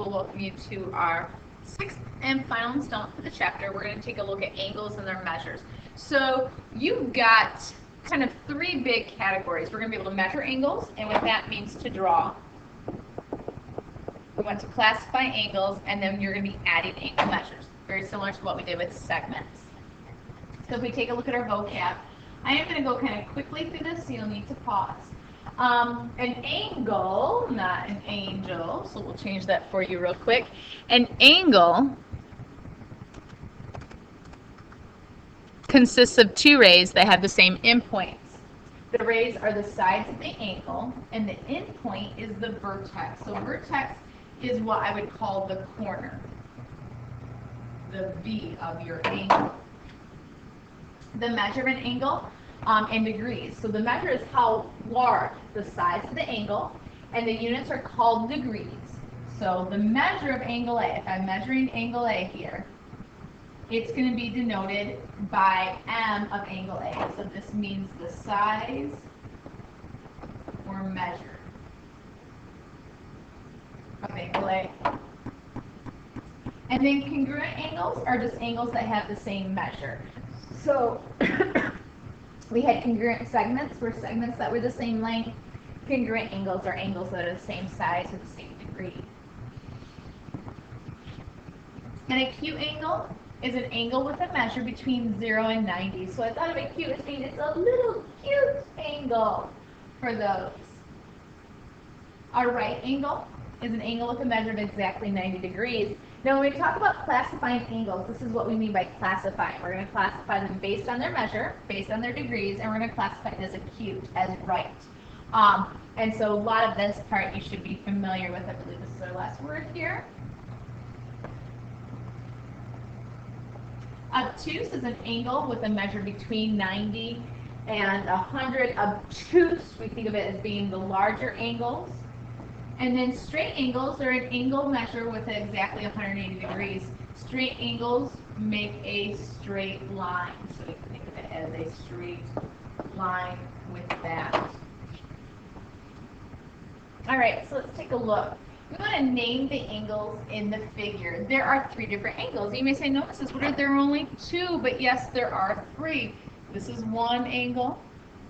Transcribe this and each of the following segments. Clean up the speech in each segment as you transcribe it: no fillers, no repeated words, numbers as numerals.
will welcome you to our sixth and final installment for the chapter. We're going to take a look at angles and their measures. So you've got kind of three big categories. We're going to be able to measure angles and what that means to draw. We want to classify angles, and then you're going to be adding angle measures, very similar to what we did with segments. So if we take a look at our vocab, I am going to go kind of quickly through this, so you'll need to pause. An angle, not an angel, so we'll change that for you real quick. An angle consists of two rays that have the same endpoints. The rays are the sides of the angle, and the endpoint is the vertex. So vertex is what I would call the corner, the V of your angle. The measure of an angle in degrees. So the measure is how large the size of the angle, and the units are called degrees. So the measure of angle A, if I'm measuring angle A here, it's going to be denoted by M of angle A. So this means the size or measure of angle A. And then congruent angles are just angles that have the same measure. So we had congruent segments were segments that were the same length. Congruent angles are angles that are the same size or the same degree. An acute angle is an angle with a measure between 0 and 90. So I thought of acute as being it's a little cute angle for those. A right angle is an angle with a measure of exactly 90 degrees. Now when we talk about classifying angles, this is what we mean by classifying. We're going to classify them based on their measure, based on their degrees, and we're going to classify it as acute, as right. And so a lot of this part you should be familiar with. I believe this is our last word here. Obtuse is an angle with a measure between 90 and 100. Obtuse, we think of it as being the larger angles. And then straight angles are an angle measure with exactly 180 degrees. Straight angles make a straight line. So we can think of it as a straight line with that. All right, so let's take a look. We want to name the angles in the figure. There are three different angles. You may say, no, Mrs. Woodard, there are only two, but yes, there are three. This is one angle,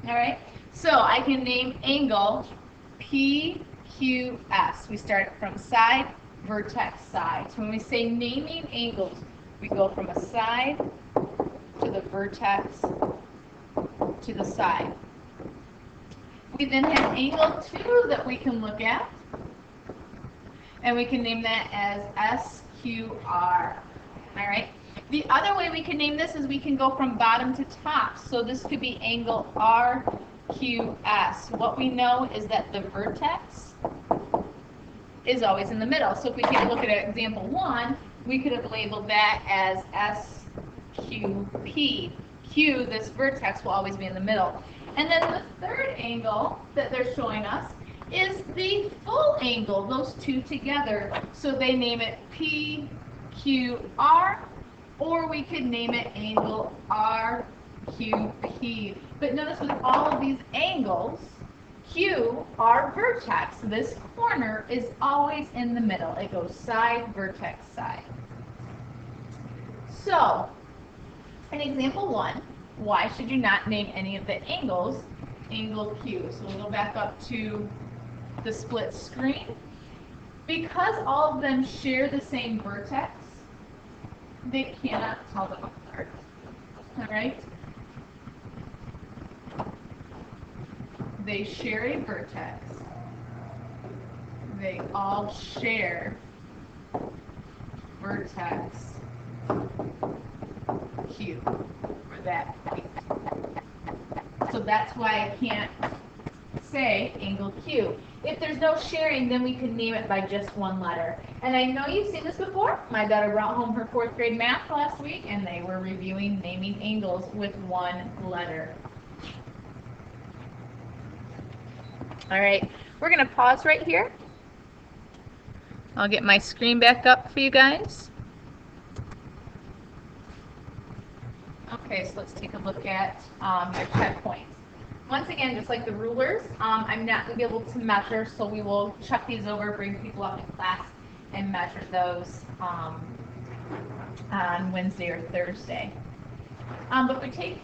all right? So I can name angle PQS. We start from side, vertex, side. So when we say naming angles, we go from a side to the vertex to the side. We then have angle 2 that we can look at. And we can name that as SQR. All right. The other way we can name this is we can go from bottom to top. So this could be angle RQS. What we know is that the vertex is always in the middle. So if we take a look at example 1, we could have labeled that as SQP. Q, this vertex, will always be in the middle. And then the third angle that they're showing us is the full angle, those two together. So they name it PQR, or we could name it angle RQP. But notice with all of these angles, Q, our vertex, this corner is always in the middle. It goes side, vertex, side. So, in example 1, why should you not name any of the angles angle Q? So we'll go back up to the split screen. Because all of them share the same vertex, they cannot tell them apart. All right? They share a vertex. They all share vertex Q for that point. So that's why I can't say angle Q. If there's no sharing, then we can name it by just one letter. And I know you've seen this before. My daughter brought home her 4th grade math last week, and they were reviewing naming angles with one letter. All right, we're going to pause right here. I'll get my screen back up for you guys. Okay, so let's take a look at your checkpoints. Once again, just like the rulers, I'm not going to be able to measure, so we will check these over, bring people up in class, and measure those on Wednesday or Thursday. But we take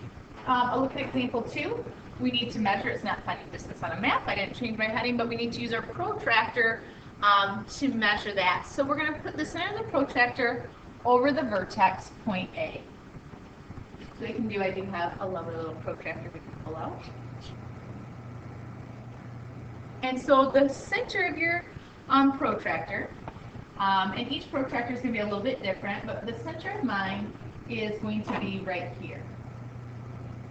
a look at example 2. We need to measure, it's not finding distance on a map, I didn't change my heading, but we need to use our protractor to measure that. So we're going to put the center of the protractor over the vertex, point A. So we can do, I do have a lovely little protractor we can pull out. And so the center of your protractor, and each protractor is going to be a little bit different, but the center of mine is going to be right here.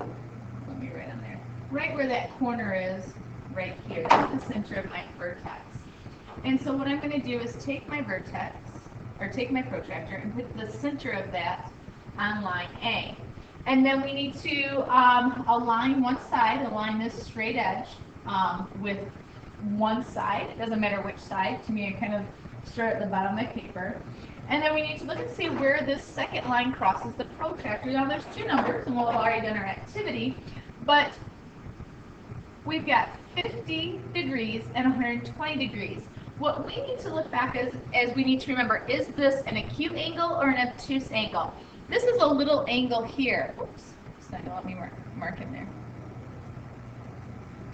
Let me write on there. Right where that corner is, right here. That's the center of my vertex. And so what I'm going to do is take my vertex, or take my protractor, and put the center of that on line A. And then we need to align one side, align this straight edge with one side. It doesn't matter which side. To me, I kind of start at the bottom of my paper. And then we need to look and see where this second line crosses the protractor. Now there's 2 numbers, and we'll have already done our activity, but we've got 50 degrees and 120 degrees. What we need to look back as we need to remember, is this an acute angle or an obtuse angle? This is a little angle here. Oops, it's not going to let me mark in there.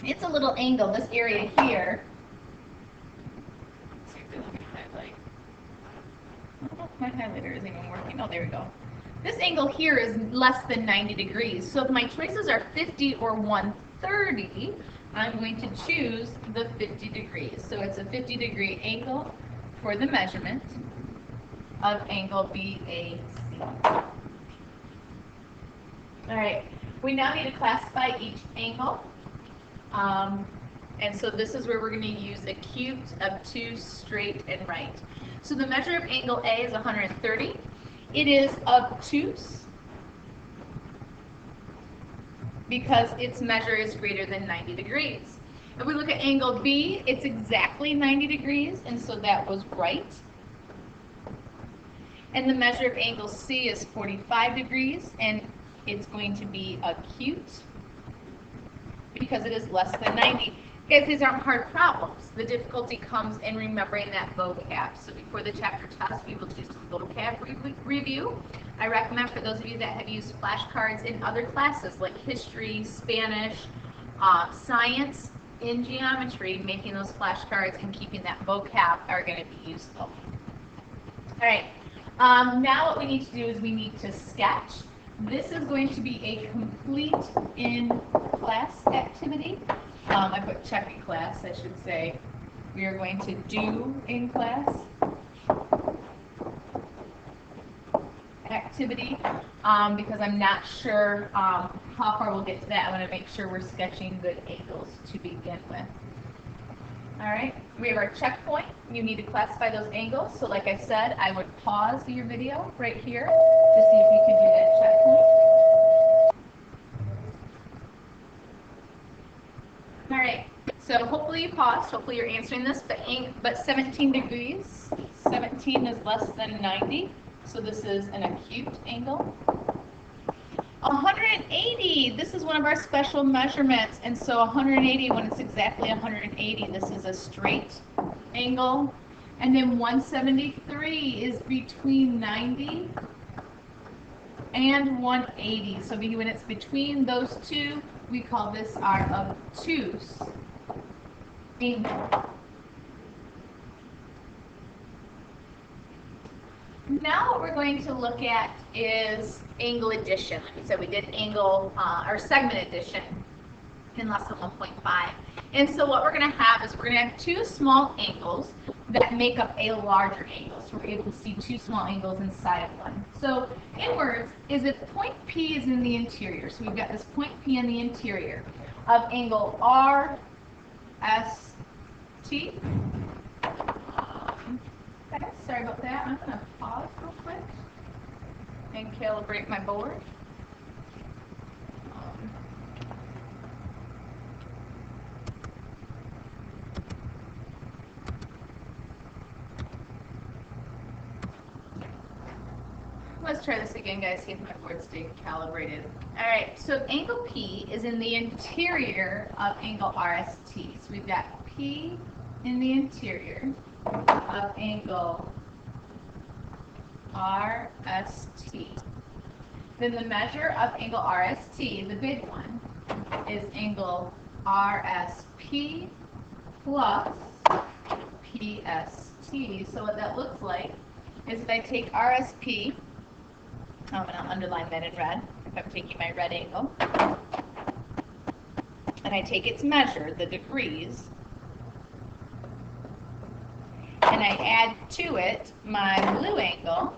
It's a little angle, this area here. Let's see if let me highlight. Oh, my highlighter isn't even working. Oh, there we go. This angle here is less than 90 degrees. So if my choices are 50 or 130, I'm going to choose the 50 degrees. So it's a 50-degree angle for the measurement of angle BAC. All right, we now need to classify each angle. And so this is where we're going to use acute, obtuse, straight, and right. So the measure of angle A is 130. It is obtuse because its measure is greater than 90 degrees. If we look at angle B, it's exactly 90 degrees, and so that was right. And the measure of angle C is 45 degrees, and it's going to be acute because it is less than 90. Guys, these aren't hard problems. The difficulty comes in remembering that vocab. So before the chapter test, we will do some vocab review. I recommend for those of you that have used flashcards in other classes like history, Spanish, science, in geometry, making those flashcards and keeping that vocab are going to be useful. All right. Now what we need to do is we need to sketch. This is going to be a complete in-class activity. I put check in class, I should say. We are going to do in class activity because I'm not sure how far we'll get to that. I want to make sure we're sketching good angles to begin with. All right, we have our checkpoint. You need to classify those angles. So like I said, I would pause your video right here to see if you can do that checkpoint. All right, so hopefully you paused. Hopefully you're answering this, but 17 degrees, 17 is less than 90, so this is an acute angle. 180, this is one of our special measurements, and so 180, when it's exactly 180, this is a straight angle. And then 173 is between 90 and 180, so when it's between those two, we call this our obtuse angle. Now what we're going to look at is angle addition. Like I said, we did angle or segment addition in lesson 1.5. And so what we're going to have is we're going to have 2 small angles that make up a larger angle. So we're able to see 2 small angles inside of one. So in words, is if point P is in the interior. So we've got this point P in the interior of angle RST. Okay, sorry about that. I'm going to pause real quick and calibrate my board. Let's try this again, guys, see if my board's staying calibrated. All right, so angle P is in the interior of angle RST. So we've got P in the interior of of angle RST, then the measure of angle RST, the big one, is angle RSP plus PST. So what that looks like is if I take RSP, and I'll underline that in red, if I'm taking my red angle, and I take its measure, the degrees, and I add to it my blue angle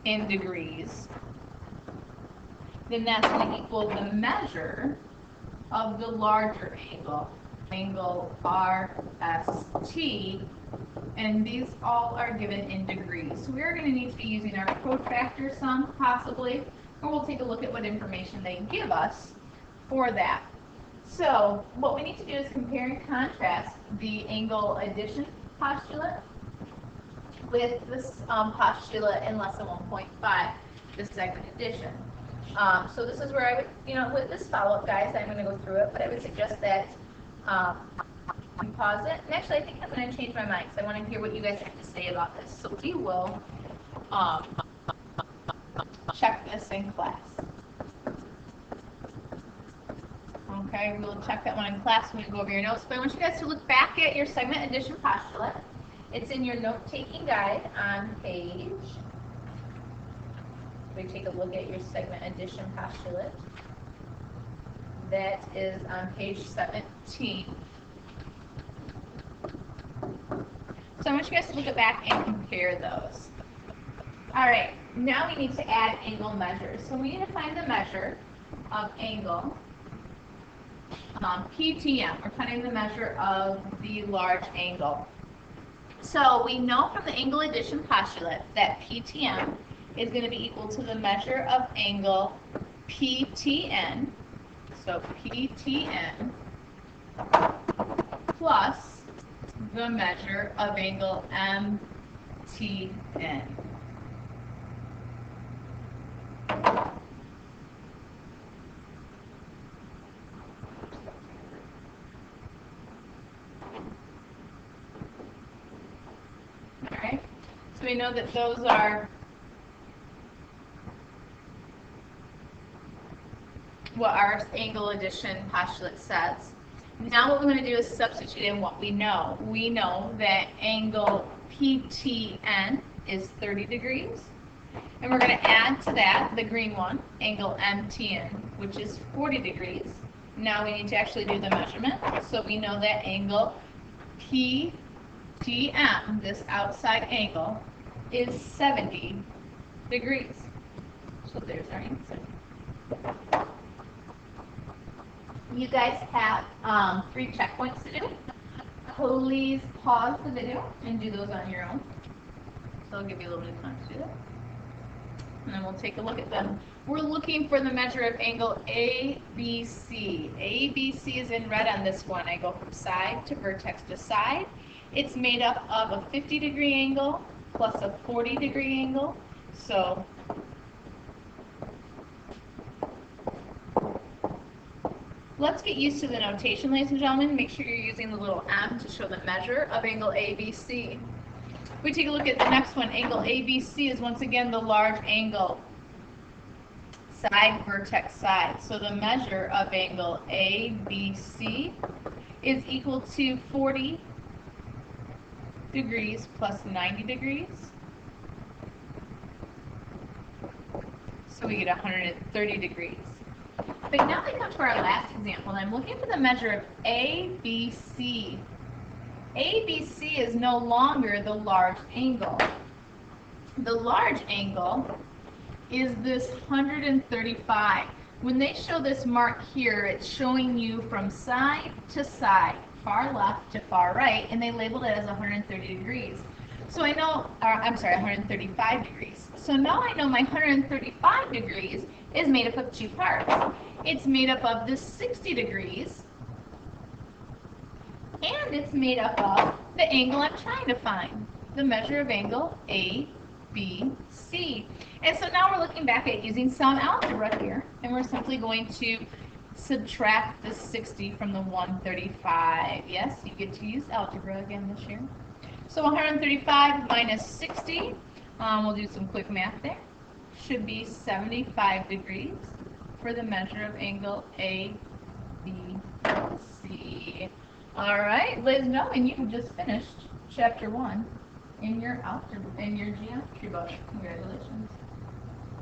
in degrees, then that's going to equal the measure of the larger angle, angle RST, and these all are given in degrees. So we're going to need to be using our protractor sum, possibly, or we'll take a look at what information they give us for that. So what we need to do is compare and contrast the angle addition postulate with this postulate in lesson 1.5, the segment addition. So this is where I would, with this follow-up, guys, I'm going to go through it, but I would suggest that you pause it. And actually, I think I'm going to change my mind, because I want to hear what you guys have to say about this. So we will check this in class. Okay, we will check that one in class when we go over your notes. But I want you guys to look back at your segment addition postulate. It's in your note-taking guide on page. We take a look at your segment addition postulate. That is on page 17. So I want you guys to look back and compare those. All right, now we need to add angle measures. So we need to find the measure of angle PTM. We're finding the measure of the large angle. So we know from the angle addition postulate that PTM is going to be equal to the measure of angle PTN. So PTN plus the measure of angle MTN. Alright, so we know that those are what our angle addition postulate says. Now what we're going to do is substitute in what we know. We know that angle PTN is 30 degrees. And we're going to add to that the green one, angle MTN, which is 40 degrees. Now we need to actually do the measurement. So we know that angle PTM, this outside angle, is 70 degrees. So there's our answer. You guys have 3 checkpoints to do. Please pause the video and do those on your own. So I'll give you a little bit of time to do that. And then we'll take a look at them. We're looking for the measure of angle ABC. ABC is in red on this one. I go from side to vertex to side. It's made up of a 50-degree angle plus a 40-degree angle. So let's get used to the notation, ladies and gentlemen. Make sure you're using the little m to show the measure of angle ABC. We take a look at the next one. Angle ABC is once again the large angle, side vertex side. So the measure of angle ABC is equal to 40 degrees plus 90 degrees. So we get 130 degrees. But now we come to our last example, and I'm looking for the measure of ABC. ABC is no longer the large angle. The large angle is this 135. When they show this mark here, it's showing you from side to side, far left to far right, and they labeled it as 130 degrees. So I know, I'm sorry, 135 degrees. So now I know my 135 degrees is made up of 2 parts. It's made up of this 60 degrees, and it's made up of the angle I'm trying to find, the measure of angle ABC. And so now we're looking back at using some algebra here, and we're simply going to subtract the 60 from the 135. Yes, you get to use algebra again this year. So 135 minus 60, we'll do some quick math there, should be 75 degrees for the measure of angle ABC. All right, ladies and gentlemen, you have just finished chapter 1 in your geometry book. Congratulations.